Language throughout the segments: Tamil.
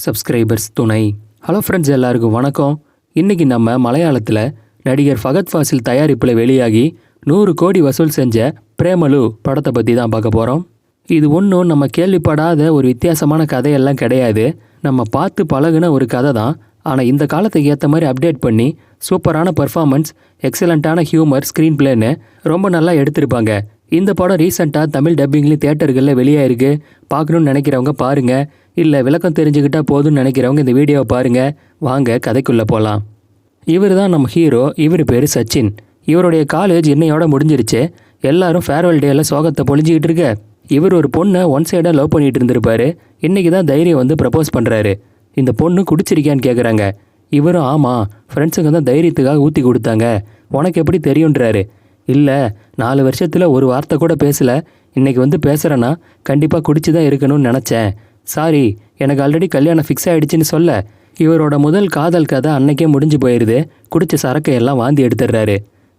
சப்ஸ்கிரைபர்ஸ் துணை. ஹலோ ஃப்ரெண்ட்ஸ், எல்லாருக்கும் வணக்கம். இன்றைக்கி நம்ம மலையாளத்தில் நடிகர் ஃபகத் ஃபாசில் தயாரிப்பில் வெளியாகி 100 கோடி வசூல் செஞ்ச பிரேமலு படத்தை பற்றி தான் பார்க்க போகிறோம். இது ஒன்றும் நம்ம கேள்விப்படாத ஒரு வித்தியாசமான கதையெல்லாம் கிடையாது. நம்ம பார்த்து பழகுன ஒரு கதை தான். ஆனால் இந்த காலத்துக்கு ஏற்ற மாதிரி அப்டேட் பண்ணி சூப்பரான பர்ஃபார்மன்ஸ், எக்ஸலண்ட்டான ஹியூமர், ஸ்க்ரீன் பிளேன்னு ரொம்ப நல்லா எடுத்திருப்பாங்க. இந்த படம் ரீசெண்டாக தமிழ் டப்பிங்லேயும் தியேட்டர்களில் வெளியாயிருக்கு. பார்க்கணுன்னு நினைக்கிறவங்க பாருங்கள். இல்லை விளக்கம் தெரிஞ்சுக்கிட்டால் போதும்னு நினைக்கிறவங்க இந்த வீடியோவை பாருங்கள். வாங்க கதைக்குள்ளே போகலாம். இவர் தான் நம்ம ஹீரோ. இவர் பேர் சச்சின். இவருடைய காலேஜ் இன்னையோட முடிஞ்சிருச்சு. எல்லாரும் ஃபேர்வெல் டேயில் சோகத்தை பொழிஞ்சிக்கிட்டு இருக்க, இவர் ஒரு பொண்ணை ஒன் சைடாக லவ் பண்ணிகிட்டு இருந்திருப்பாரு. இன்றைக்கி தான் தைரியம் வந்து ப்ரப்போஸ் பண்ணுறாரு. இந்த பொண்ணு குடிச்சிருக்கியான்னு கேட்குறாங்க. இவரும் ஆமாம், ஃப்ரெண்ட்ஸுங்க தான் தைரியத்துக்காக ஊற்றி கொடுத்தாங்க, உனக்கு எப்படி தெரியுன்றாரு. இல்லை, 4 வருஷத்தில் ஒரு வார்த்தை கூட பேசலை, இன்றைக்கி வந்து பேசுகிறேன்னா கண்டிப்பாக குடிச்சு தான் இருக்கணும்னு நினச்சேன். சாரி, எனக்கு ஆல்ரெடி கல்யாணம் ஃபிக்ஸ் ஆகிடுச்சின்னு சொல்ல இவரோட முதல் காதல் கதை அன்னைக்கே முடிஞ்சு போயிடுது. குடிச்ச சரக்கையெல்லாம் வாந்தி எடுத்துடுறாரு.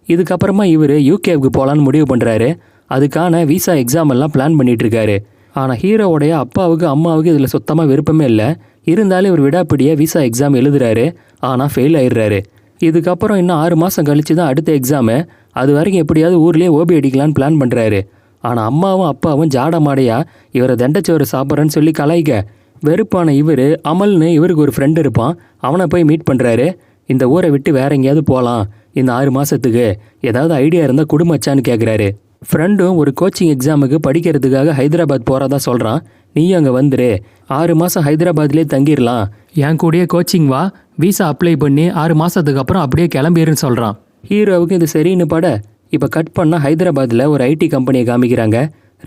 இதுக்கப்புறமா இவர் யூகேவுக்கு போகலான்னு முடிவு பண்ணுறாரு. அதுக்கான விசா எக்ஸாம் எல்லாம் பிளான் பண்ணிகிட்ருக்காரு. ஆனால் ஹீரோவுடைய அப்பாவுக்கு அம்மாவுக்கு இதில் சுத்தமாக விருப்பமே இல்லை. இருந்தாலும் இவர் விடாப்பிடியே விசா எக்ஸாம் எழுதுறாரு. ஆனால் ஃபெயில் ஆயிடுறாரு. இதுக்கப்புறம் இன்னும் 6 மாதம் கழித்து தான் அடுத்த எக்ஸாமு. அது வரைக்கும் எப்படியாவது ஊர்லேயே ஓபி அடிக்கலான்னு பிளான் பண்ணுறாரு. ஆனால் அம்மாவும் அப்பாவும் ஜாட மாடையாக இவரை தண்டச்சோறு சாப்பிட்றேன்னு சொல்லி கலாய்க்க வெறுப்பான இவர் அமல்னு இவருக்கு ஒரு ஃப்ரெண்டு இருப்பான். அவனை போய் மீட் பண்ணுறாரு. இந்த ஊரை விட்டு வேற எங்கேயாவது போகலாம், இந்த 6 மாதத்துக்கு ஏதாவது ஐடியா இருந்தால் குடும்பச்சான்னு கேட்குறாரு. ஃப்ரெண்டும் ஒரு கோச்சிங் எக்ஸாமுக்கு படிக்கிறதுக்காக ஹைதராபாத் போகிறதா சொல்கிறான். நீயும் அங்கே வந்துரு, 6 மாதம் ஹைதராபாத்லேயே தங்கிடலாம், என் கூடயே கோச்சிங் வா, விசா அப்ளை பண்ணி 6 மாதத்துக்கு அப்புறம் அப்படியே கிளம்பிடுன்னு சொல்கிறான். ஹீரோவுக்கு இது சரின்னு பட இப்போ கட் பண்ணால் ஹைதராபாத்தில் ஒரு ஐடி கம்பெனியை காமிக்கிறாங்க.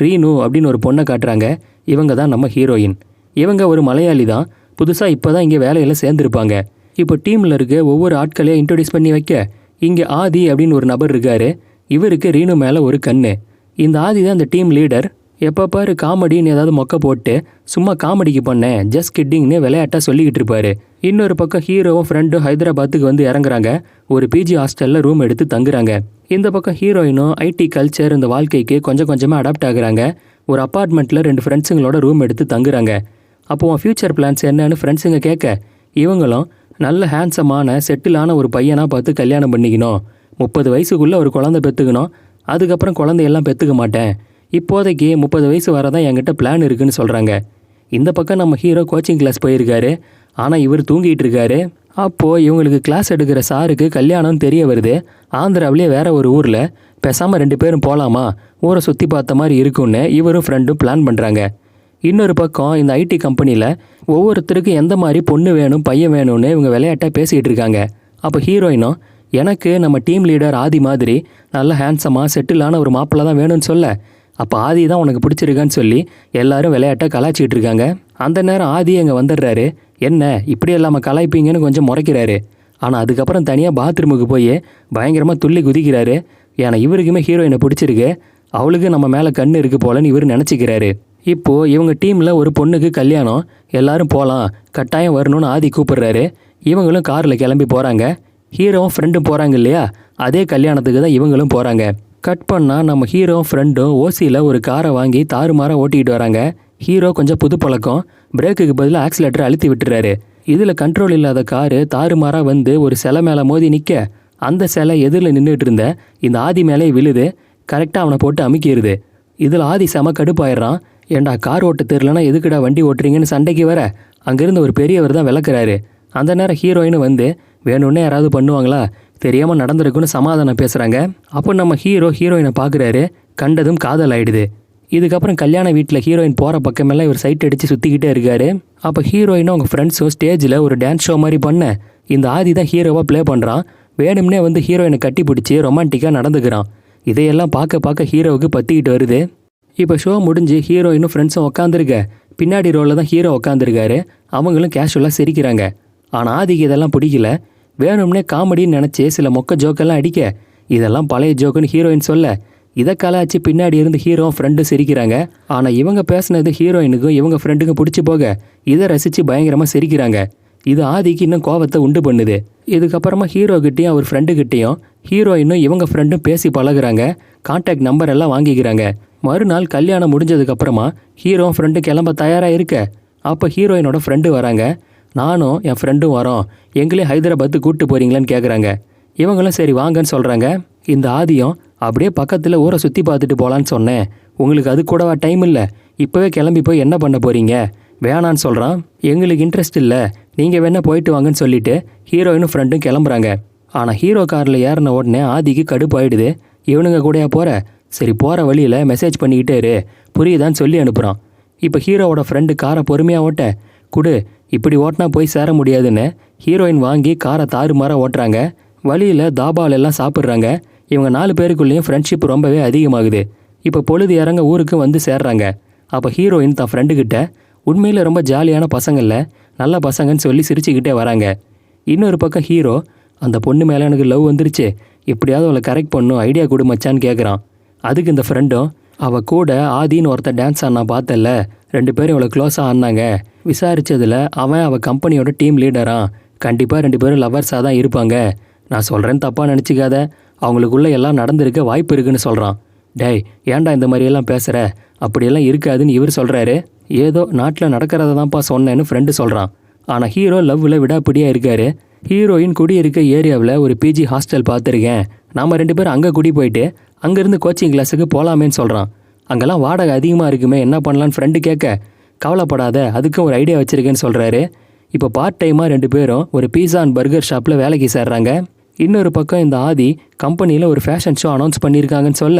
ரீனு அப்படின்னு ஒரு பொண்ணை காட்டுறாங்க. இவங்க தான் நம்ம ஹீரோயின். இவங்க ஒரு மலையாளி தான். புதுசாக இப்போ தான் இங்கே வேலையில் சேர்ந்துருப்பாங்க. இப்போ டீமில் இருக்க ஒவ்வொரு ஆட்களையும் இன்ட்ரடியூஸ் பண்ணி வைக்க இங்கே ஆதி அப்படின்னு ஒரு நபர் இருக்கார். இவருக்கு ரீனு மேலே ஒரு கண்ணு. இந்த ஆதி தான் இந்த டீம் லீடர். எப்போ பாரு காமெடின்னு ஏதாவது மொக்க போட்டு சும்மா காமெடிக்கு பண்ணேன், ஜஸ்ட் கிட்டிங்னு விளையாட்டாக சொல்லிக்கிட்டு இருப்பாரு. இன்னொரு பக்கம் ஹீரோவும் ஃப்ரெண்டும் ஹைதராபாத்துக்கு வந்து இறங்குறாங்க. ஒரு பிஜி ஹாஸ்டலில் ரூம் எடுத்து தங்குறாங்க. இந்த பக்கம் ஹீரோயினும் ஐடி கல்ச்சர் இந்த வாழ்க்கைக்கு கொஞ்சம் கொஞ்சமாக அடாப்ட் ஆகுறாங்க. ஒரு அப்பார்ட்மெண்ட்டில் 2 ஃப்ரெண்ட்ஸுங்களோட ரூம் எடுத்து தங்குறாங்க. அப்போ உன் ஃப்யூச்சர் பிளான்ஸ் என்னன்னு ஃப்ரெண்ட்ஸுங்க கேட்க இவங்களும் நல்ல ஹேண்ட்ஸமான செட்டிலான ஒரு பையனாக பார்த்து கல்யாணம் பண்ணிக்கணும், 30 வயசுக்குள்ளே ஒரு குழந்தை பெற்றுக்கணும், அதுக்கப்புறம் குழந்தையெல்லாம் பெற்றுக்க மாட்டேன், இப்போதைக்கு 30 வயசு வரதான் என்கிட்ட பிளான் இருக்குன்னு சொல்கிறாங்க. இந்த பக்கம் நம்ம ஹீரோ கோச்சிங் கிளாஸ் போயிருக்காரு. ஆனால் இவர் தூங்கிட்டு இருக்காரு. அப்போது இவங்களுக்கு கிளாஸ் எடுக்கிற சாருக்கு கல்யாணம் தெரிய வருது. ஆந்திராவிலே வேற ஒரு ஊரில். பேசாமல் 2 பேரும் போகலாமா, ஊரை சுற்றி பார்த்த மாதிரி இருக்குன்னு இவரும் ஃப்ரெண்டும் பிளான் பண்ணுறாங்க. இன்னொரு பக்கம் இந்த ஐடி கம்பெனியில் ஒவ்வொருத்தருக்கும் எந்த மாதிரி பொண்ணு வேணும் பையன் வேணும்னு இவங்க விளையாட்டாக பேசிகிட்டு இருக்காங்க. அப்போ ஹீரோயினும் எனக்கு நம்ம டீம் லீடர் ஆதி மாதிரி நல்ல ஹேண்ட்ஸமாக செட்டிலான ஒரு மாப்பிள்ளை தான் வேணும்னு சொல்ல, அப்போ ஆதி தான் உனக்கு பிடிச்சிருக்கான்னு சொல்லி எல்லாரும் விளையாட்டாக கலாய்ச்சிட்டு இருக்காங்க. அந்த நேரம் ஆதி அங்கே வந்துடுறாரு. என்ன இப்படி இல்லாமல் கலாய்ப்பீங்கன்னு கொஞ்சம் முறைக்கிறாரு. ஆனால் அதுக்கப்புறம் தனியாக பாத்ரூமுக்கு போய் பயங்கரமாக துள்ளி குதிக்கிறாரு. ஏன்னா இவருக்குமே ஹீரோயினை பிடிச்சிருக்கு, அவளுக்கு நம்ம மேலே கண்ணு இருக்குது போலன்னு இவர் நினச்சிக்கிறாரு. இப்போது இவங்க டீமில் ஒரு பொண்ணுக்கு கல்யாணம், எல்லாரும் போகலாம், கட்டாயம் வரணும்னு ஆதி கூப்பிடுறாரு. இவங்களும் காரில் கிளம்பி போகிறாங்க. ஹீரோவும் ஃப்ரெண்டும் போகிறாங்க இல்லையா, அதே கல்யாணத்துக்கு தான் இவங்களும் போகிறாங்க. கட் பண்ணால் நம்ம ஹீரோவும் ஃப்ரெண்டும் ஓசியில் ஒரு காரை வாங்கி தாறுமாறாக ஓட்டிக்கிட்டு வராங்க. ஹீரோ கொஞ்சம் புது பழக்கம், பிரேக்குக்கு பதிலாக ஆக்சிலேட்டரை அழுத்தி விட்டுறாரு. இதில் கண்ட்ரோல் இல்லாத காரு தாறுமாறாக வந்து ஒரு சிலை மேலே மோதி நிற்க அந்த சிலை எதிரில் நின்றுட்டு இருந்த இந்த ஆதி மேலே விழுது. கரெக்டாக அவனை போட்டு அமுக்கிடுது. இதில் ஆதி செம கடுப்பாயிடுறான். ஏண்டா கார் ஓட்ட தெரிலனா எதுக்குடா வண்டி ஓட்டுறீங்கன்னு சண்டைக்கு வர அங்கேருந்து ஒரு பெரியவர் தான் விளக்குறாரு. அந்த நேரம் ஹீரோயின் வந்து வேணும்னே யாராவது பண்ணுவாங்களா, தெரியாமல் நடந்திருக்குன்னு சமாதானம் பேசுகிறாங்க. அப்போ நம்ம ஹீரோயினை பார்க்குறாரு. கண்டதும் காதல் ஆயிடுது. இதுக்கப்புறம் கல்யாண வீட்டில் ஹீரோயின் போகிற பக்கமெல்லாம் இவர் சைட் அடித்து சுற்றிக்கிட்டே இருக்காரு. அப்போ ஹீரோயினும் அவங்க ஃப்ரெண்ட்ஸும் ஸ்டேஜில் ஒரு டான்ஸ் ஷோ மாதிரி பண்ண இந்த ஆதி தான் ஹீரோவாக ப்ளே பண்ணுறான். வேணும்னே வந்து ஹீரோயினை கட்டி பிடிச்சி ரொமான்டிக்காக நடந்துக்கிறான். இதையெல்லாம் பார்க்க ஹீரோவுக்கு பற்றிக்கிட்டு வருது. இப்போ ஷோ முடிஞ்சு ஹீரோயினும் ஃப்ரெண்ட்ஸும் உட்காந்துருக்க பின்னாடி ரோலில் தான் ஹீரோ உட்காந்துருக்காரு. அவங்களும் கேஷுவலாக சிரிக்கிறாங்க. ஆனால் ஆதிக்கு இதெல்லாம் பிடிக்கல. வேணும்னே காமெடின்னு நினச்சி சில மொக்க ஜோக்கெல்லாம் அடிக்க இதெல்லாம் பழைய ஜோக்குன்னு ஹீரோயின் சொல்ல இதை கலாய்ச்சி பின்னாடி இருந்து ஹீரோ ஃப்ரெண்டும் சிரிக்கிறாங்க. ஆனால் இவங்க பேசுனது ஹீரோயினுக்கும் இவங்க ஃப்ரெண்டுக்கும் பிடிச்சி போக இதை ரசித்து பயங்கரமாக சிரிக்கிறாங்க. இது ஆதிக்கு இன்னும் கோவத்தை உண்டு பண்ணுது. இதுக்கப்புறமா ஹீரோக்கிட்டையும் அவர் ஃப்ரெண்டுக்கிட்டையும் ஹீரோயினும் இவங்க ஃப்ரெண்டும் பேசி பழகுறாங்க. கான்டாக்ட் நம்பர் எல்லாம் வாங்கிக்கிறாங்க. மறுநாள் கல்யாணம் முடிஞ்சதுக்கப்புறமா ஹீரோ ஃப்ரெண்டு கிளம்ப தயாராக இருக்க அப்போ ஹீரோயினோட ஃப்ரெண்டு வராங்க. நானும் என் ஃப்ரெண்டும் வரோம், எங்களையும் ஹைதராபாத்துக்கு கூப்பிட்டு போகிறீங்களான்னு கேட்குறாங்க. இவங்களும் சரி வாங்கன்னு சொல்கிறாங்க. இந்த ஆதியும் அப்படியே பக்கத்தில் ஊரை சுற்றி பார்த்துட்டு போகலான்னு சொன்னேன், உங்களுக்கு அது கூடவா டைம் இல்லை, இப்போவே கிளம்பி போய் என்ன பண்ண போகிறீங்க, வேணான்னு சொல்கிறான். எங்களுக்கு இன்ட்ரெஸ்ட் இல்லை, நீங்கள் வேணா போயிட்டு வாங்கன்னு சொல்லிட்டு ஹீரோயினும் ஃப்ரெண்டும் கிளம்புறாங்க. ஆனால் ஹீரோ காரில் ஏறின உடனே ஆதிக்கு கடுப்பாயிடுது. இவனுங்க கூடயா போகிற, சரி போகிற வழியில் மெசேஜ் பண்ணிக்கிட்டே இரு, புரியுதான்னு சொல்லி அனுப்புகிறான். இப்போ ஹீரோவோட ஃப்ரெண்டு காரை பொறுமையாக ஓட்ட, குடு இப்படி ஓட்டினா போய் சேர முடியாதுன்னு ஹீரோயின் வாங்கி காரை தாறுமாறாக ஓட்டுறாங்க. வழியில் தாபாலெல்லாம் சாப்பிட்றாங்க. இவங்க 4 பேருக்குள்ளேயும் ஃப்ரெண்ட்ஷிப் ரொம்பவே அதிகமாகுது. இப்போ பொழுது இறங்க ஊருக்கு வந்து சேர்றாங்க. அப்போ ஹீரோயின் தான் ஃப்ரெண்டுக்கிட்ட உண்மையில் ரொம்ப ஜாலியான பசங்களில் நல்ல பசங்கன்னு சொல்லி சிரிச்சுக்கிட்டே வராங்க. இன்னொரு பக்கம் ஹீரோ, அந்த பொண்ணு மேலே எனக்கு லவ் வந்துருச்சு, எப்படியாவது அவளை கரெக்ட் பண்ணும், ஐடியா கொடு மச்சான்னு கேட்குறான். அதுக்கு இந்த ஃப்ரெண்டும், அவள் கூட ஆதின்னு ஒருத்தர் டான்ஸ் ஆடினா பார்த்தல, 2 பேரும் இவ்வளோ க்ளோஸாக ஆடினாங்க, விசாரித்ததில் அவள் கம்பெனியோட டீம் லீடரான், கண்டிப்பாக 2 பேரும் லவ்வர்ஸாக தான் இருப்பாங்க, நான் சொல்கிறேன்னு தப்பாக நினச்சிக்காத, அவங்களுக்குள்ளே எல்லாம் நடந்திருக்க வாய்ப்பு இருக்குன்னு சொல்கிறான். டேய் ஏன்டா இந்த மாதிரியெல்லாம் பேசுகிற, அப்படியெல்லாம் இருக்காதுன்னு இவர் சொல்கிறாரு. ஏதோ நாட்டில் நடக்கிறத தான்ப்பா சொன்னேன்னு ஃப்ரெண்டு சொல்கிறான். ஆனால் ஹீரோ லவ்வில் விடாப்பிடியாக இருக்கார். ஹீரோயின் குடியிருக்க ஏரியாவில் ஒரு பிஜி ஹாஸ்டல் பார்த்துருக்கேன், நாம் 2 பேரும் அங்கே குடி போயிட்டு அங்கேருந்து கோச்சிங் கிளாஸுக்கு போகலாமேன்னு சொல்கிறான். அங்கெல்லாம் வாடகை அதிகமாக இருக்குமே, என்ன பண்ணலான்னு ஃப்ரெண்டு கேட்க, கவலைப்படாத அதுக்கும் ஒரு ஐடியா வச்சுருக்கேன்னு சொல்கிறாரு. இப்போ பார்ட் டைமாக 2 பேரும் ஒரு பீஸா அண்ட் பர்கர் ஷாப்பில் வேலைக்கு சேர்றாங்க. இன்னொரு பக்கம் இந்த ஆதி கம்பெனியில் ஒரு ஃபேஷன் ஷோ அனௌன்ஸ் பண்ணியிருக்காங்கன்னு சொல்ல,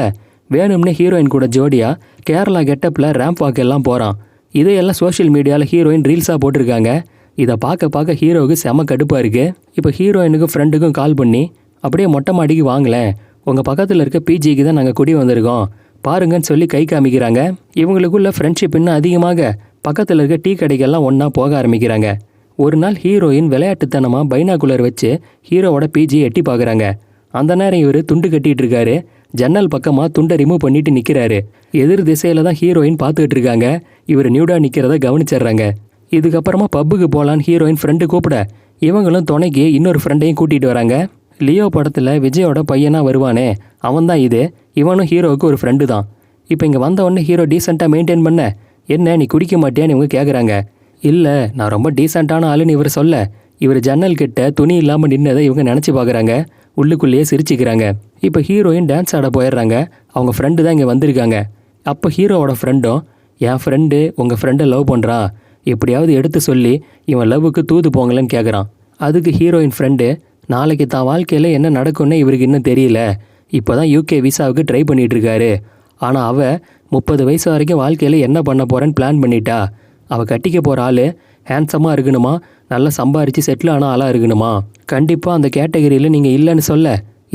வேணும்னே ஹீரோயின் கூட ஜோடியாக கேரளா கெட்டப்பில் ரேம்ப் வாக் எல்லாம் போகிறான். இதையெல்லாம் சோஷியல் மீடியாவில் ஹீரோயின் ரீல்ஸாக போட்டிருக்காங்க. இதை பார்க்க ஹீரோவுக்கு செம கடுப்பாக இருக்குது. இப்போ ஹீரோயினுக்கும் ஃப்ரெண்டுக்கும் கால் பண்ணி, அப்படியே மொட்டை மாடிக்கு வாங்கலேன், உங்கள் பக்கத்தில் இருக்க பிஜிக்கு தான் நாங்கள் குடி வந்திருக்கோம் பாருங்கன்னு சொல்லி கை காமிக்கிறாங்க. இவங்களுக்குள்ள ஃப்ரெண்ட்ஷிப் இன்னும் அதிகமாக பக்கத்தில் இருக்க டீ கடைக்கெல்லாம் ஒன்றா போக ஆரம்பிக்கிறாங்க. ஒரு நாள் ஹீரோயின் விளையாட்டுத்தனமாக பைனாகுலர் வச்சு ஹீரோவோட பிஜி எட்டி பார்க்குறாங்க. அந்த நேரம் இவர் துண்டு கட்டிகிட்டு இருக்காரு. ஜன்னல் பக்கமாக துண்டை ரிமூவ் பண்ணிட்டு நிற்கிறாரு. எதிர் திசையில் தான் ஹீரோயின் பார்த்துக்கிட்டு இருக்காங்க. இவர் நியூடாக நிற்கிறத கவனிச்சிடுறாங்க. இதுக்கப்புறமா பப்புக்கு போகலான்னு ஹீரோயின் ஃப்ரெண்டு கூப்பிட, இவங்களும் துணைக்கு இன்னொரு ஃப்ரெண்டையும் கூட்டிகிட்டு வராங்க. லியோ படத்தில் விஜயோட பையனாக வருவானே அவன் தான் இது. இவனும் ஹீரோவுக்கு ஒரு ஃப்ரெண்டு தான். இப்போ இங்கே வந்தவொடனே ஹீரோ டீசெண்டாக மெயின்டைன் பண்ண, என்ன நீ குடிக்க மாட்டியான்னு இவங்க கேட்குறாங்க. இல்லை நான் ரொம்ப டீசெண்டான ஆளுன்னு இவர் சொல்ல, இவர் ஜன்னல் கிட்ட துணி இல்லாமல் நின்னதை இவங்க நினச்சி பார்க்குறாங்க. உள்ளுக்குள்ளேயே சிரிச்சுக்கிறாங்க. இப்போ ஹீரோயின் டான்ஸ் ஆட போயிடுறாங்க. அவங்க ஃப்ரெண்டு தான் இங்கே வந்திருக்காங்க. அப்போ ஹீரோவோட ஃப்ரெண்டும், என் ஃப்ரெண்டு உங்கள் ஃப்ரெண்டை லவ் பண்ணுறான், எப்படியாவது எடுத்து சொல்லி இவன் லவ்வுக்கு தூது போங்களேன்னு கேட்குறான். அதுக்கு ஹீரோயின் ஃப்ரெண்டு, நாளைக்கு தான் வாழ்க்கையில் என்ன நடக்கும்னு இவருக்கு இன்னும் தெரியல, இப்போ தான் யூகே விசாவுக்கு ட்ரை பண்ணிகிட்டு இருக்காரு, ஆனால் அவள் 30 வயசு வரைக்கும் வாழ்க்கையில் என்ன பண்ண போகிறேன்னு பிளான் பண்ணிட்டா. அவள் கட்டிக்க போகிற ஆள் ஹேண்ட்ஸமாக இருக்கணுமா, நல்லா சம்பாரித்து செட்டில் ஆன ஆளாக இருக்கணுமா, கண்டிப்பாக அந்த கேட்டகரியில் நீங்கள் இல்லைன்னு சொல்ல,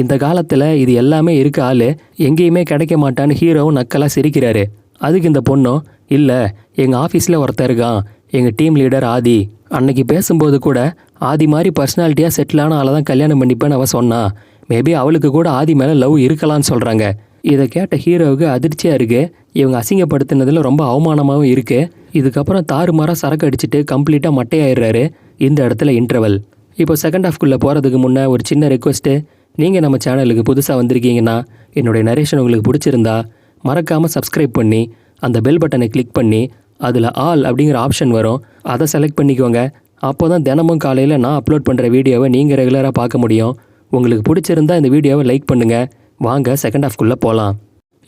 இந்த காலத்தில் இது எல்லாமே இருக்க ஆள் எங்கேயுமே கிடைக்க மாட்டான்னு ஹீரோவும் நக்கலாக சிரிக்கிறாரு. அதுக்கு இந்த பொண்ணும், இல்லை எங்கள் ஆஃபீஸில் ஒருத்தர் இருக்கான், எங்கள் டீம் லீடர் ஆதி, அன்னைக்கு பேசும்போது கூட ஆதி மாதிரி பர்சனாலிட்டியாக செட்டிலான ஆளை தான் கல்யாணம் பண்ணிப்பேன்னு அவள் சொன்னா, மேபி அவளுக்கு கூட ஆதி மேலே லவ் இருக்கலான்னு சொல்கிறாங்க. இதை கேட்ட ஹீரோவுக்கு அதிர்ச்சியாக இருக்குது. இவங்க அசிங்கப்படுத்தினதில் ரொம்ப அவமானமாகவும் இருக்குது. இதுக்கப்புறம் தாறுமாறாக சரக்கு அடிச்சுட்டு கம்ப்ளீட்டாக மட்டையாயிடுறாரு. இந்த இடத்துல இன்டர்வல். இப்போ செகண்ட் ஹாஃப்குள்ளே போகிறதுக்கு முன்னே ஒரு சின்ன ரெக்வஸ்ட்டு, நீங்கள் நம்ம சேனலுக்கு புதுசாக வந்திருக்கீங்கன்னா என்னுடைய நரேஷன் உங்களுக்கு பிடிச்சிருந்தா மறக்காமல் சப்ஸ்கிரைப் பண்ணி அந்த பெல் பட்டனை கிளிக் பண்ணி அதில் ஆல் அப்படிங்கிற ஆப்ஷன் வரும், அதை செலக்ட் பண்ணிக்கோங்க. அப்போ தான் தினமும் காலையில் நான் அப்லோட் பண்ணுற வீடியோவை நீங்கள் ரெகுலராக பார்க்க முடியும். உங்களுக்கு பிடிச்சிருந்தா இந்த வீடியோவை லைக் பண்ணுங்கள். வாங்க செகண்ட் ஹாஃப்குள்ளே போகலாம்.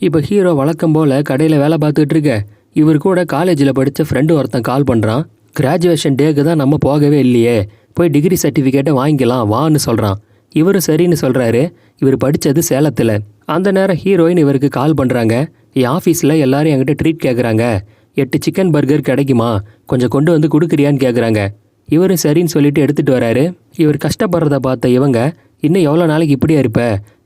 இப்போ ஹீரோ வழக்கம் போல் கடையில் வேலை பார்த்துட்டு இருக்க, இவர் கூட காலேஜில் படித்த ஃப்ரெண்டு ஒருத்தன் கால் பண்ணுறான். கிராஜுவேஷன் டேக்கு தான் நம்ம போகவே இல்லையே, போய் டிகிரி சர்டிஃபிகேட்டை வாங்கிக்கலாம் வான்னு சொல்கிறான். இவரும் சரின்னு சொல்கிறாரு. இவர் படித்தது சேலத்தில். அந்த நேரம் ஹீரோயின் இவருக்கு கால் பண்ணுறாங்க. என் ஆஃபீஸில் எல்லோரும் என்கிட்ட ட்ரீட் கேட்குறாங்க, 8 சிக்கன் பர்கர் கிடைக்குமா, கொஞ்சம் கொண்டு வந்து கொடுக்குறியான்னு கேட்குறாங்க. இவரும் சரின்னு சொல்லிட்டு எடுத்துகிட்டு வராரு. இவர் கஷ்டப்படுறத பார்த்த இவங்க, இன்னும் எவ்வளோ நாளைக்கு இப்படியா இருப்ப,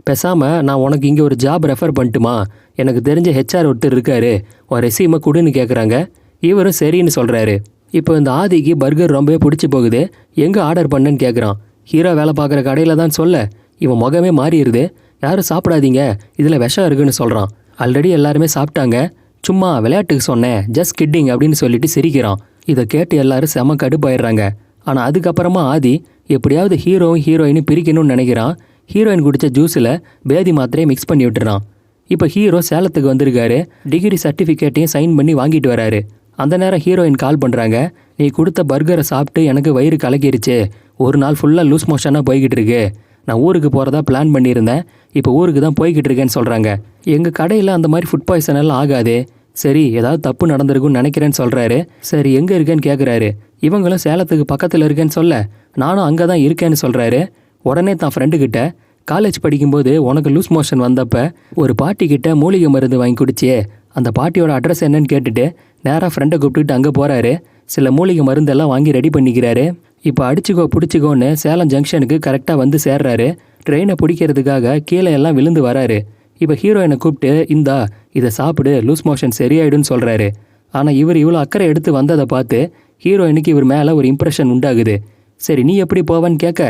பேசாமல் நான் உனக்கு இங்கே ஒரு ஜாப் ரெஃபர் பண்ணட்டுமா, எனக்கு தெரிஞ்ச ஹெச்ஆர் ஒருத்தர் இருக்காரு, உன் ரெசியூமை கொடுன்னு கேட்குறாங்க. இவரும் சரின்னு சொல்கிறாரு. இப்போ இந்த ஆதிக்கு பர்கர் ரொம்பவே பிடிச்சி போகுது. எங்கே ஆர்டர் பண்ணேன்னு கேட்குறான். ஹீரோ வேலை பார்க்குற கடையில் தான் சொல்ல, இவன் முகமே மாறிடுது. யாரும் சாப்பிடாதீங்க, இதில் விஷம் இருக்குன்னு சொல்கிறான். ஆல்ரெடி எல்லாருமே சாப்பிட்டாங்க, சும்மா விளையாட்டுக்கு சொன்னேன், ஜஸ்ட் கிட்டிங் அப்படின்னு சொல்லிட்டு சிரிக்கிறான். இதை கேட்டு எல்லாரும் செம கடுப்பாயிடுறாங்க. ஆனால் அதுக்கப்புறமா ஆதி எப்படியாவது ஹீரோவும் ஹீரோயினும் பிரிக்கணும்னு நினைக்கிறான். ஹீரோயின் குடித்த ஜூஸில் பேதி மாத்திரையை மிக்ஸ் பண்ணி விட்டுறான். இப்போ ஹீரோ சேலத்துக்கு வந்திருக்காரு. டிகிரி சர்டிஃபிகேட்டையும் சைன் பண்ணி வாங்கிட்டு வராரு. அந்த நேரம் ஹீரோயின் கால் பண்ணுறாங்க. நீ கொடுத்த பர்கரை சாப்பிட்டு எனக்கு வயிறு கலக்கிருச்சு. ஒரு நாள் ஃபுல்லாக லூஸ் மோஷனாக போய்கிட்டு இருக்கு. நான் ஊருக்கு போகிறதா பிளான் பண்ணியிருந்தேன். இப்போ ஊருக்கு தான் போய்கிட்டு இருக்கேன்னு சொல்கிறாங்க. எங்கள் கடையில் அந்த மாதிரி ஃபுட் பாய்சன் எல்லாம் ஆகாது. சரி, ஏதாவது தப்பு நடந்திருக்குன்னு நினைக்கிறேன்னு சொல்கிறாரு. சரி, எங்கே இருக்கேன்னு கேட்குறாரு. இவங்களும் சேலத்துக்கு பக்கத்தில் இருக்கேன்னு சொல்ல, நானும் அங்கே தான் இருக்கேன்னு சொல்கிறாரு. உடனே தான் ஃப்ரெண்டுக்கிட்ட, காலேஜ் படிக்கும்போது உனக்கு லூஸ் மோஷன் வந்தப்போ ஒரு பாட்டிக்கிட்ட மூலிகை மருந்து வாங்கி குடிச்சியே, அந்த பாட்டியோட அட்ரஸ் என்னன்னு கேட்டுட்டு நேராக ஃப்ரெண்டை கூப்பிட்டுட்டு அங்கே போகிறாரு. சில மூலிகை மருந்தெல்லாம் வாங்கி ரெடி பண்ணிக்கிறாரு. இப்போ அடிச்சுக்கோ பிடிச்சிக்கோன்னு சேலம் ஜங்ஷனுக்கு கரெக்டாக வந்து சேர்றாரு. ட்ரெயினை பிடிக்கிறதுக்காக கீழே எல்லாம் விழுந்து வராரு. இப்போ ஹீரோயினை கூப்பிட்டு, இந்தா இதை சாப்பிடு, லூஸ் மோஷன் சரியாயிடுன்னு சொல்கிறாரு. ஆனால் இவர் இவ்வளோ அக்கறை எடுத்து வந்ததை பார்த்து ஹீரோயினுக்கு இவர் மேலே ஒரு இம்ப்ரெஷன் உண்டாகுது. சரி, நீ எப்படி போவேன்னு கேட்க,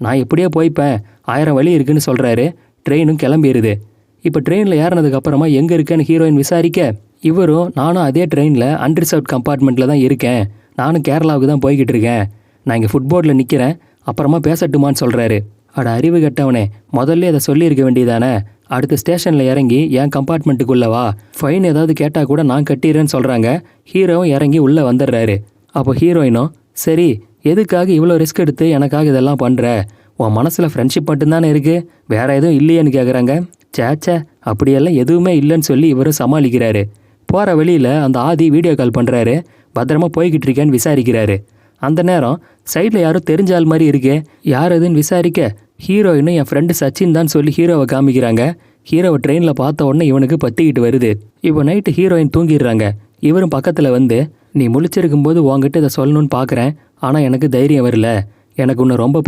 நான் எப்படியோ போய்ப்பேன், 1000 வழி இருக்குன்னு சொல்கிறாரு. ட்ரெயினும் கிளம்பிடுது. இப்போ ட்ரெயினில் ஏறினதுக்கு அப்புறமா எங்கே இருக்கேன்னு ஹீரோயின் விசாரிக்க, இவரும் நானும் அதே ட்ரெயினில் அன்ரிசர்வ்ட் கம்பார்ட்மெண்ட்டில் தான் இருக்கேன், நானும் கேரளாவுக்கு தான் போய்கிட்டு இருக்கேன், நான் இங்கே ஃபுட்போர்டில் நிற்கிறேன், அப்புறமா பேசட்டுமான்னு சொல்கிறாரு. அட அறிவு கட்டவனே, முதல்ல அதை சொல்லியிருக்க வேண்டியதானே. அடுத்த ஸ்டேஷனில் இறங்கி என் கம்பார்ட்மெண்ட்டுக்குள்ளே வா, ஃபைன் ஏதாவது கேட்டால் கூட நான் கட்டிடுறேன்னு சொல்கிறாங்க. ஹீரோவும் இறங்கி உள்ளே வந்துடுறாரு. அப்போ ஹீரோயினும், சரி எதுக்காக இவ்வளோ ரிஸ்க் எடுத்து எனக்காக இதெல்லாம் பண்ணுற, உன் மனசில் ஃப்ரெண்ட்ஷிப் மட்டும்தானே இருக்குது, வேற எதுவும் இல்லையேன்னு கேட்குறாங்க. சேச்சே, அப்படியெல்லாம் எதுவுமே இல்லைன்னு சொல்லி இவரும் சமாளிக்கிறாரு. போகிற வழியில் அந்த ஆதி வீடியோ கால் பண்ணுறாரு. பத்திரமா போய்கிட்டு இருக்கேன்னு விசாரிக்கிறாரு. அந்த நேரம் சைடில் யாரும் தெரிஞ்ச ஆள் மாதிரி இருக்கே, யார் எதுன்னு விசாரிக்க, ஹீரோயினும் என் ஃப்ரெண்டு சச்சின் தான் சொல்லி ஹீரோவை காமிக்கிறாங்க. ஹீரோவை ட்ரெயினில் பார்த்த உடனே இவனுக்கு பற்றிக்கிட்டு வருது. இப்போ நைட்டு ஹீரோயின் தூங்கிடுறாங்க. இவரும் பக்கத்தில் வந்து, நீ முழிச்சிருக்கும்போது உங்ககிட்ட இதை சொல்லணும்னு பார்க்குறேன், ஆனால் எனக்கு தைரியம் வரல, எனக்கு உன்னை ரொம்ப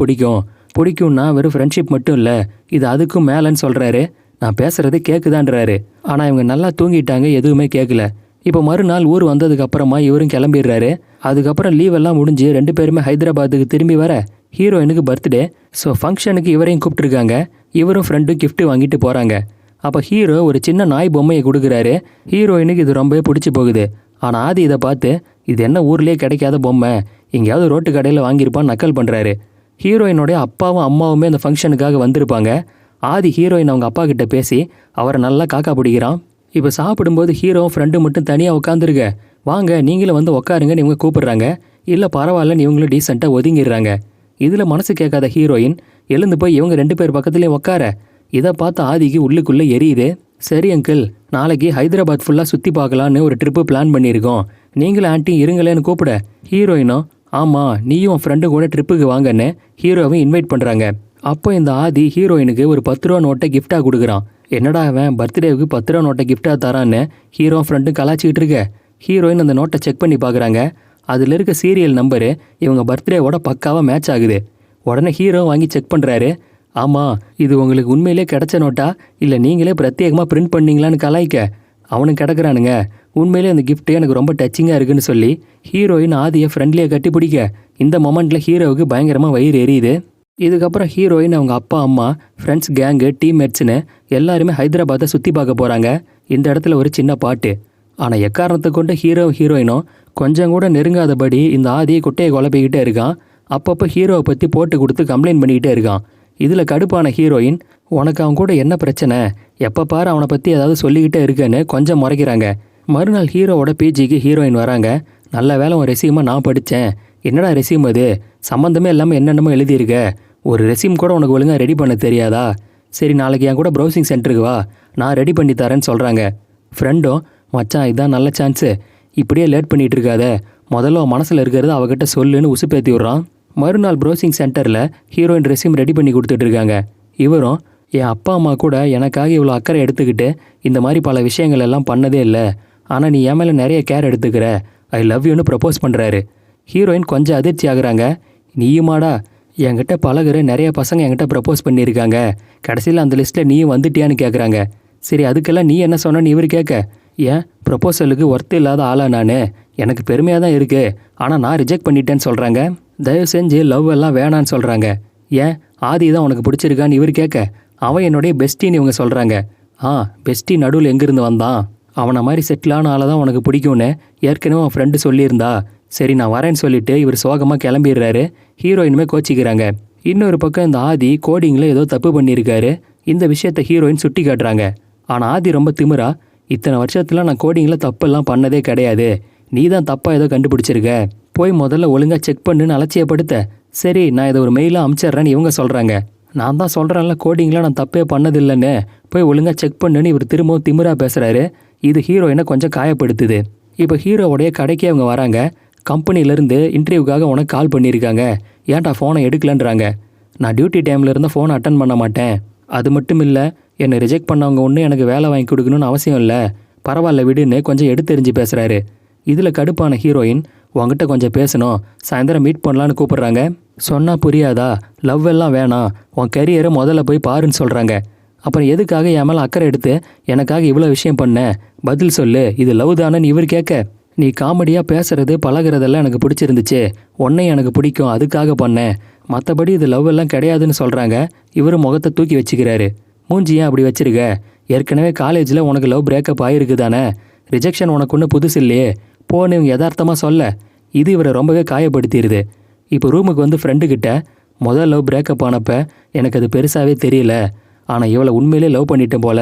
பிடிக்கும்னா வெறும் ஃப்ரெண்ட்ஷிப் மட்டும் இல்லை, இது அதுக்கும் மேலேன்னு சொல்கிறாரு. நான் பேசுகிறது கேட்குதான்றாரு. ஆனால் இவங்க நல்லா தூங்கிட்டாங்க, எதுவுமே கேட்கல. இப்போ மறுநாள் ஊர் வந்ததுக்கு அப்புறமா இவரும் கிளம்பிடுறாரு. அதுக்கப்புறம் லீவ் எல்லாம் முடிஞ்சு 2 பேருமே ஹைதராபாத்துக்கு திரும்பி வர, ஹீரோயினுக்கு பர்த்டே. ஸோ ஃபங்க்ஷனுக்கு இவரையும் கூப்பிட்டுருக்காங்க. இவரும் ஃப்ரெண்டும் கிஃப்ட் வாங்கிட்டு போகிறாங்க. அப்போ ஹீரோ ஒரு சின்ன நாய் பொம்மையை கொடுக்குறாரு. ஹீரோயினுக்கு இது ரொம்பவே பிடிச்சி போகுது. ஆனால் ஆதி இதை பார்த்து, இது என்ன ஊர்லேயே கிடைக்காத பொம்மை, எங்கேயாவது ரோட்டு கடையில் வாங்கியிருப்பான்னு நக்கல் பண்ணுறாரு. ஹீரோயினோடைய அப்பாவும் அம்மாவுமே அந்த ஃபங்க்ஷனுக்காக வந்திருப்பாங்க. ஆதி ஹீரோயின் அவங்க அப்பா கிட்ட பேசி அவரை நல்லா காக்கா பிடிக்கிறான். இப்போ சாப்பிடும்போது ஹீரோவும் ஃப்ரெண்டு மட்டும் தனியாக உட்காந்துருக்க, வாங்க நீங்களும் வந்து உட்காருங்கன்னு இவங்க கூப்பிடுறாங்க. இல்லை பரவாயில்லன்னு இவங்களும் டீசெண்டாக ஒதுங்கிடுறாங்க. இதில் மனசு கேட்காத ஹீரோயின் எழுந்து போய் இவங்க 2 பேர் பக்கத்துலேயும் உட்கார, இதை பார்த்து ஆதிக்கு உள்ளுக்குள்ளே எரியுது. சரி அங்கிள், நாளைக்கு ஹைதராபாத் ஃபுல்லாக சுற்றி பார்க்கலான்னு ஒரு ட்ரிப்பு பிளான் பண்ணியிருக்கோம், நீங்களும் ஆன்ட்டியும் இருங்களேன்னு கூப்பிட, ஹீரோயினும் ஆமாம் நீயும் உன் ஃப்ரெண்டு கூட ட்ரிப்புக்கு வாங்கன்னு ஹீரோவை இன்வைட் பண்ணுறாங்க. அப்போ இந்த ஆதி ஹீரோயினுக்கு ஒரு 10 ரூபா நோட்டை கிஃப்டாக கொடுக்குறான். என்னடா அவன் பர்த்டேவுக்கு 10 ரூபா நோட்டை கிஃப்டாக தரான்னு ஹீரோ ஃப்ரெண்டும் கலாச்சிக்கிட்டு இருக்க. ஹீரோயின் அந்த நோட்டை செக் பண்ணி பார்க்குறாங்க. அதில் இருக்க சீரியல் நம்பரு இவங்க பர்த்டேவோட பக்காவாக மேட்ச் ஆகுது. உடனே ஹீரோ வாங்கி செக் பண்ணுறாரு. ஆமாம், இது உங்களுக்கு உண்மையிலே கிடைச்ச நோட்டா இல்லை நீங்களே பிரத்யேகமாக பிரிண்ட் பண்ணிங்களான்னு கலாய்க்க, அவனுக்கு கிடக்குறானுங்க. உண்மையிலே அந்த கிஃப்ட்டு எனக்கு ரொம்ப டச்சிங்காக இருக்குன்னு சொல்லி ஹீரோயின் ஆதியை ஃப்ரெண்ட்லியாக கட்டி பிடிக்க, இந்த மொமெண்ட்டில் ஹீரோவுக்கு பயங்கரமாக வயிறு எரியுது. இதுக்கப்புறம் ஹீரோயின் அவங்க அப்பா அம்மா ஃப்ரெண்ட்ஸ் கேங்கு டீம்மேட்ஸ்னு எல்லாருமே ஹைதராபாத்தை சுற்றி பார்க்க போகிறாங்க. இந்த இடத்துல ஒரு சின்ன பாட்டு. ஆனால் எக்காரணத்தை கொண்டு ஹீரோயினும் கொஞ்சம் கூட நெருங்காதபடி இந்த ஆதியை குட்டையை குழப்பிக்கிட்டே இருக்கான். அப்பப்போ ஹீரோவை பற்றி போட்டு கொடுத்து கம்ப்ளைண்ட் பண்ணிக்கிட்டே இருக்கான். இதில் கடுப்பான ஹீரோயின், உனக்கு அவன் கூட என்ன பிரச்சனை, எப்போ பாரு அவனை பற்றி ஏதாவது சொல்லிக்கிட்டே இருக்குன்னு கொஞ்சம் முறைக்கிறாங்க. மறுநாள் ஹீரோவோட பிஜிக்கு ஹீரோயின் வராங்க. நல்ல வேலை உன் ரெசியூமை நான் படித்தேன். என்னடா ரெசியூம் அது, சம்மந்தமே இல்லாமல் என்னென்னமோ எழுதியிருக்க, ஒரு ரெசியூம் கூட உனக்கு ஒழுங்காக ரெடி பண்ண தெரியாதா, சரி நாளைக்கு என் கூட ப்ரௌசிங் சென்டருக்கு வா, நான் ரெடி பண்ணி தரேன்னு சொல்கிறாங்க. ஃப்ரெண்டும், மச்சான் இதான் நல்ல சான்ஸு, இப்படியே லேட் பண்ணிகிட்டு இருக்காத, முதல்ல உன் மனசில் இருக்கிறது அவகிட்ட சொல்லுன்னு உசுப்பேற்றி விட்றான். மறுநாள் ப்ரௌசிங் சென்டரில் ஹீரோயின் ரெசியூம் ரெடி பண்ணி கொடுத்துட்ருக்காங்க. இவரும், என் அப்பா அம்மா கூட எனக்காக இவ்வளோ அக்கறை எடுத்துக்கிட்டு இந்த மாதிரி பல விஷயங்கள் எல்லாம் பண்ணதே இல்லை, ஆனால் நீ என் மேலே நிறைய கேர் எடுத்துக்கிற, ஐ லவ் யூன்னு ப்ரப்போஸ் பண்ணுறாரு. ஹீரோயின் கொஞ்சம் அதிர்ச்சி ஆகுறாங்க. நீயுமாடா, என்கிட்ட பழகுற நிறைய பசங்க என்கிட்ட ப்ரப்போஸ் பண்ணியிருக்காங்க, கடைசியில் அந்த லிஸ்ட்டில் நீயும் வந்துட்டியான்னு கேட்குறாங்க. சரி அதுக்கெல்லாம் நீ என்ன சொன்னன்னு இவர் கேட்க, ஏன் ப்ரப்போசலுக்கு ஒர்த்து இல்லாத ஆளா நான், எனக்கு பெருமையாக தான் இருக்குது, ஆனால் நான் ரிஜெக்ட் பண்ணிட்டேன்னு சொல்கிறாங்க. தயவு செஞ்சு லவ் எல்லாம் வேணான்னு சொல்கிறாங்க. ஏன் ஆதி தான் உனக்கு பிடிச்சிருக்கான்னு இவர் கேட்க, அவன் என்னுடைய பெஸ்டின்னு இவங்க சொல்கிறாங்க. பெஸ்டி நடுவில் எங்கேருந்து வந்தான், அவனை மாதிரி செட்டிலான ஆளை தான் உனக்கு பிடிக்கும்னு ஏற்கனவே அவன் ஃப்ரெண்டு சொல்லியிருந்தா, சரி நான் வரேன்னு சொல்லிட்டு இவர் சோகமாக கிளம்பிடுறாரு. ஹீரோயினுமே கோச்சிக்கிறாங்க. இன்னொரு பக்கம் இந்த ஆதி கோடிங்கில் ஏதோ தப்பு பண்ணியிருக்காரு. இந்த விஷயத்தை ஹீரோயின் சுட்டி காட்டுறாங்க. ஆனால் ஆதி ரொம்ப திமிரா, இத்தனை வருஷத்தில் நான் கோடிங்கில் தப்பெல்லாம் பண்ணதே கிடையாது, நீ தான் தப்பாக ஏதோ கண்டுபிடிச்சிருக்க, போய் முதல்ல ஒழுங்காக செக் பண்ணுன்னு அலட்சியப்படுத்த, சரி நான் இதை ஒரு மெயிலாக அனுப்பிச்சிட்றேன்னு இவங்க சொல்கிறாங்க. நான் தான் சொல்கிறேன்ல கோடிங்லாம் நான் தப்பே பண்ணதில்லைன்னு, போய் ஒழுங்காக செக் பண்ணுன்னு இவர் திரும்பவும் திமிரா பேசுகிறாரு. இது ஹீரோயினை கொஞ்சம் காயப்படுத்துது. இப்போ ஹீரோவுடைய கடைக்கே அவங்க வராங்க. கம்பெனிலேருந்து இன்டர்வியூக்காக உனக்கு கால் பண்ணியிருக்காங்க, ஏன்டா ஃபோனை எடுக்கலன்றாங்க. நான் டியூட்டி டைமில் இருந்தால் ஃபோனை அட்டன் பண்ண மாட்டேன். அது மட்டும் இல்லை, என்னை ரிஜெக்ட் பண்ணவங்க ஒன்றும் எனக்கு வேலை வாங்கி கொடுக்கணும்னு அவசியம் இல்லை, பரவாயில்ல விடுன்னு கொஞ்சம் எடுத்தெறிஞ்சு பேசுகிறாரு. இதில் கடுப்பான ஹீரோயின், உங்ககிட்ட கொஞ்சம் பேசணும், சாயந்தரம் மீட் பண்ணலான்னு கூப்பிட்றாங்க. சொன்னால் புரியாதா, லவ் எல்லாம் வேணாம், உன் கரியரை முதல்ல போய் பாருன்னு சொல்கிறாங்க. அப்புறம் எதுக்காக என் மேலே அக்கறை எடுத்து எனக்காக இவ்வளோ விஷயம் பண்ண, பதில் சொல்லு, இது லவ் தானேன்னு இவர் கேட்க, நீ காமெடியாக பேசுறது பழகிறதெல்லாம் எனக்கு பிடிச்சிருந்துச்சு, உன்னை எனக்கு பிடிக்கும் அதுக்காக பண்ணேன், மற்றபடி இது லவ் எல்லாம் கிடையாதுன்னு சொல்கிறாங்க. இவர் முகத்தை தூக்கி வச்சுக்கிறாரு. மூஞ்சியே அப்படி வச்சிருக்க, ஏற்கனவே காலேஜில் உனக்கு லவ் பிரேக்கப் ஆகிருக்கு தானே, ரிஜெக்ஷன் உனக்கு ஒன்றும் புதுசு இல்லையே, போன்னு இவங்க யதார்த்தமாக சொல்ல இது இவரை ரொம்பவே காயப்படுத்திடுது. இப்போ ரூமுக்கு வந்து ஃப்ரெண்டுக்கிட்ட, முதல் லவ் பிரேக்கப் ஆனப்போ எனக்கு அது பெருசாகவே தெரியல, ஆனால் இவளை உண்மையிலே லவ் பண்ணிட்டேன் போல,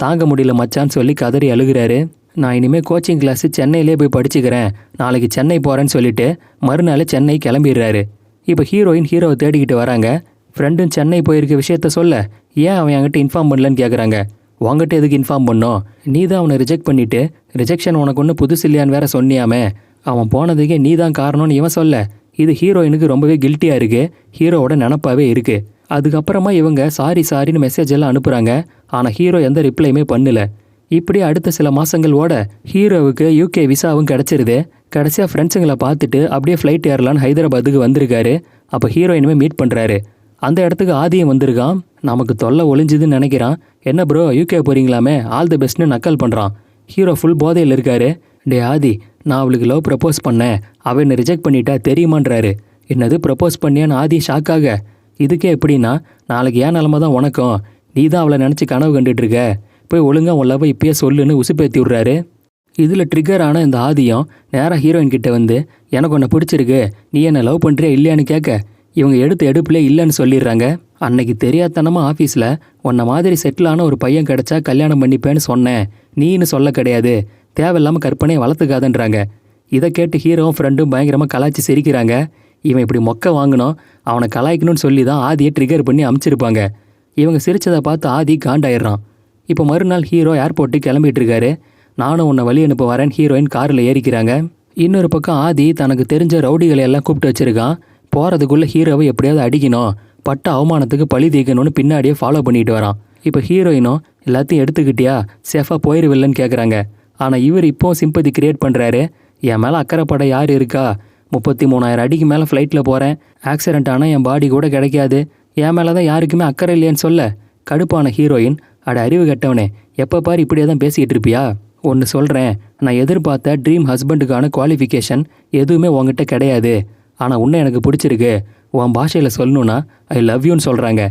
தாங்க முடியல மச்சான்னு சொல்லி கதறி அழுகிறாரு. நான் இனிமேல் கோச்சிங் கிளாஸு சென்னையிலே போய் படிச்சுக்கிறேன், நாளைக்கு சென்னை போகிறேன்னு சொல்லிட்டு மறுநாள் சென்னை கிளம்பிடுறாரு. இப்போ ஹீரோயின் ஹீரோவை தேடிக்கிட்டு வராங்க. ஃப்ரெண்டும் சென்னை போயிருக்க விஷயத்த சொல்ல, ஏன் அவன் என்கிட்ட இன்ஃபார்ம் பண்ணலன்னு கேட்குறாங்க. உங்ககிட்ட எதுக்கு இன்ஃபார்ம் பண்ணோம், நீ தான் அவனை ரிஜெக்ட் பண்ணிவிட்டு ரிஜெக்ஷன் உனக்கு ஒன்று புதுசு இல்லையான்னு வேற சொன்னியாமே, அவன் போனதுக்கே நீ தான் காரணம்னு இவன் சொல்ல, இது ஹீரோயினுக்கு ரொம்பவே கில்ட்டியாக இருக்குது, ஹீரோவோட நினப்பாவே இருக்குது. அதுக்கப்புறமா இவங்க சாரின்னு மெசேஜ் எல்லாம் அனுப்புகிறாங்க. ஆனால் ஹீரோ எந்த ரிப்ளையுமே பண்ணல. இப்படி அடுத்த சில மாதங்கள் ஓட ஹீரோவுக்கு UK விசாவும் கிடச்சிருது. கடைசியாக ஃப்ரெண்ட்ஸுங்களை பார்த்துட்டு அப்படியே ஃப்ளைட் ஏறலான்னு ஹைதராபாத்துக்கு வந்திருக்காரு. அப்போ ஹீரோயினுமே மீட் பண்ணுறாரு. அந்த இடத்துக்கு ஆதியும் வந்திருக்கான். நமக்கு தொல்லை ஒளிஞ்சுதுன்னு நினைக்கிறான். என்ன ப்ரோ UK போகிறீங்களாமே, ஆல் தி பெஸ்ட்னு நக்கல் பண்ணுறான். ஹீரோ ஃபுல் போதையில் இருக்காரு. டே ஆதி, நான் அவளுக்கு லவ் ப்ரப்போஸ் பண்ணேன், அவள் என்னை ரிஜெக்ட் பண்ணிட்டா தெரியுமான்றாரு. என்னது ப்ரப்போஸ் பண்ணியான்னு ஆதி ஷாக்காக, இதுக்கே எப்படின்னா நாளைக்கு ஏன் நிலமை தான் உனக்கும், நீ தான் அவளை நினச்சி கனவு கண்டுட்ருக்க, போய் ஒழுங்காக உன் லவ்வை இப்பயே சொல்லுன்னு உசுப்பேற்றி விட்றாரு. இதில் ட்ரிகர் ஆன இந்த ஆதியும் நேராக ஹீரோயின் கிட்டே வந்து, எனக்கு உன்னை பிடிச்சிருக்கு, நீ என்னை லவ் பண்ணுறியா இல்லையான்னு கேட்க, இவங்க எடுப்பிலே இல்லைன்னு சொல்லிடுறாங்க. அன்னைக்கு தெரியாதனமாக ஆஃபீஸில் உன்னை மாதிரி செட்டில் ஆன ஒரு பையன் கிடச்சா கல்யாணம் பண்ணிப்பேன்னு சொன்னேன், நீன்னு சொல்ல கிடையாது, தேவையில்லாமல் கற்பனையை வளர்த்துக்காதன்றாங்க. இதை கேட்டு ஹீரோவும் ஃப்ரெண்டும் பயங்கரமாக கலாய்ச்சி சிரிக்கிறாங்க. இவன் இப்படி மொக்க வாங்கணும், அவனை கலாய்க்கணும்னு சொல்லி தான் ஆதியை ட்ரிகர் பண்ணி அமுச்சிருப்பாங்க. இவங்க சிரிச்சதை பார்த்து ஆதி காண்டாயிடுறான். இப்போ மறுநாள் ஹீரோ ஏர்போர்ட்டுக்கு கிளம்பிட்டு இருக்காரு. நானும் உன்னை வழி அனுப்ப வரேன் ஹீரோயின் காரில் ஏறிக்கிறாங்க. இன்னொரு பக்கம் ஆதி தனக்கு தெரிஞ்ச ரவுடிகளை எல்லாம் கூப்பிட்டு வச்சிருக்கான். போகிறதுக்குள்ளே ஹீரோவை எப்படியாவது அடிக்கணும், பட்ட அவமானத்துக்கு பழி தீர்க்கணும்னு பின்னாடியே ஃபாலோ பண்ணிட்டு வரான். இப்போ ஹீரோயினும் எல்லாத்தையும் எடுத்துக்கிட்டியா, சேஃபாக போயிடுவில்லன்னு கேட்குறாங்க. ஆனால் இவர் இப்போவும் சிம்பதி கிரியேட் பண்ணுறாரு. என் மேலே அக்கறைப்பட யார் இருக்கா, 33,000 அடிக்கு மேலே ஃப்ளைட்டில் போகிறேன், ஆக்சிடென்ட் ஆனால் என் பாடி கூட கிடைக்காது, என் மேலே தான் யாருக்குமே அக்கறை இல்லையேன்னு சொல்ல கடுப்பான ஹீரோயின், அட அறிவு கெட்டவனே, எப்போ பாரு இப்படியே தான் பேசிக்கிட்டு இருப்பியா, ஒன்று சொல்கிறேன், நான் எதிர்பார்த்த ட்ரீம் ஹஸ்பண்டுக்கான குவாலிஃபிகேஷன் எதுவுமே உங்ககிட்ட கிடையாது, ஆனால் உன்னை எனக்கு பிடிச்சிருக்கு, உன் பாஷையில் சொல்லணுன்னா ஐ லவ் யூன்னு சொல்கிறாங்க.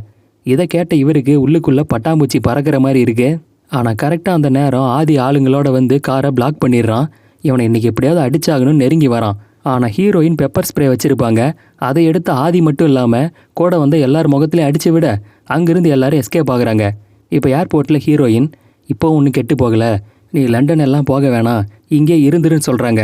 இதை கேட்ட இவருக்கு உள்ளுக்குள்ளே பட்டாம்பூச்சி பறக்கிற மாதிரி இருக்கு. ஆனால் கரெக்டாக அந்த நேரம் ஆதி ஆளுங்களோட வந்து காரை பிளாக் பண்ணிடுறான். இவனை இன்றைக்கி எப்படியாவது அடிச்சாகணும்னு நெருங்கி வரான். ஆனால் ஹீரோயின் பெப்பர் ஸ்ப்ரே வச்சுருப்பாங்க. அதை எடுத்து ஆதி மட்டும் இல்லாமல் கூட வந்து எல்லார் முகத்துலையும் அடித்து விட அங்கேருந்து எல்லாரும் எஸ்கேப் ஆகுறாங்க. இப்போ ஏர்போர்ட்டில் ஹீரோயின், இப்போ ஒன்றும் கெட்டு போகலை, நீ லண்டன் எல்லாம் போக வேணாம், இங்கே இருந்துருன்னு சொல்கிறாங்க.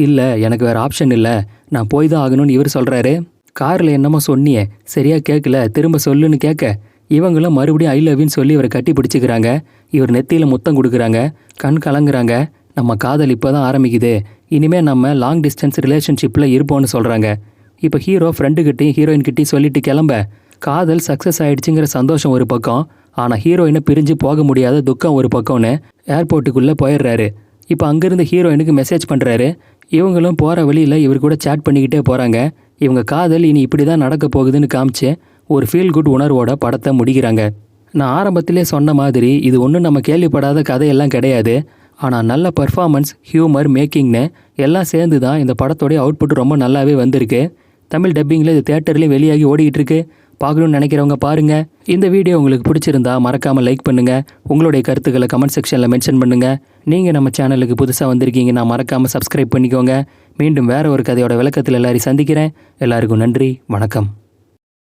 இல்லை எனக்கு வேறு ஆப்ஷன் இல்லை, நான் போய் தான் ஆகணும்னு இவர் சொல்கிறாரு. காரில் என்னமோ சொன்னியே சரியாக கேட்கல, திரும்ப சொல்லுன்னு கேட்க இவங்களும் மறுபடியும் ஐ லவ்னு சொல்லி இவரை கட்டி பிடிச்சிக்கிறாங்க. இவர் நெத்தியில் முத்தம் கொடுக்குறாங்க. கண் கலங்குறாங்க. நம்ம காதல் இப்போ தான் ஆரம்பிக்குது, இனிமேல் நம்ம லாங் டிஸ்டன்ஸ் ரிலேஷன்ஷிப்பில் இருப்போம்னு சொல்கிறாங்க. இப்போ ஹீரோ ஃப்ரெண்டுக்கிட்டையும் ஹீரோயின்கிட்டையும் சொல்லிட்டு கிளம்ப காதல் சக்ஸஸ் ஆகிடுச்சுங்கிற சந்தோஷம் ஒரு பக்கம், ஆனால் ஹீரோயினை பிரிஞ்சு போக முடியாத துக்கம் ஒரு பக்கம்னு ஏர்போர்ட்டுக்குள்ளே போயிடுறாரு. இப்போ அங்கேருந்து ஹீரோயினுக்கு மெசேஜ் பண்ணுறாரு. இவங்களும் போகிற வழியில் இவர் கூட சேட் பண்ணிக்கிட்டே போகிறாங்க. இவங்க காதல் இனி இப்படி தான் நடக்க போகுதுன்னு காமிச்சு ஒரு ஃபீல் குட் உணர்வோட படத்தை முடிக்கிறாங்க. நான் ஆரம்பத்திலே சொன்ன மாதிரி இது ஒன்றும் நம்ம கேள்விப்படாத கதையெல்லாம் கிடையாது. ஆனால் நல்ல பர்ஃபார்மன்ஸ், ஹியூமர், மேக்கிங்னு எல்லாம் சேர்ந்து தான் இந்த படத்தோடைய அவுட்புட் ரொம்ப நல்லாவே வந்திருக்கு. தமிழ் டப்பிங்கில் இது தேட்டர்லேயும் வெளியாகி ஓடிக்கிட்டு இருக்கு. பார்க்கணுன்னு நினைக்கிறவங்க பாருங்கள். இந்த வீடியோ உங்களுக்கு பிடிச்சிருந்தா மறக்காமல் லைக் பண்ணுங்கள். உங்களுடைய கருத்துக்களை கமெண்ட் செக்ஷனில் மென்ஷன் பண்ணுங்கள். நீங்கள் நம்ம சேனலுக்கு புதுசாக வந்திருக்கீங்கன்னா மறக்காமல் சப்ஸ்கிரைப் பண்ணிக்கோங்க. மீண்டும் வேறு ஒரு கதையோட விளக்கத்தில் எல்லாரையும் சந்திக்கிறேன். எல்லாருக்கும் நன்றி, வணக்கம்.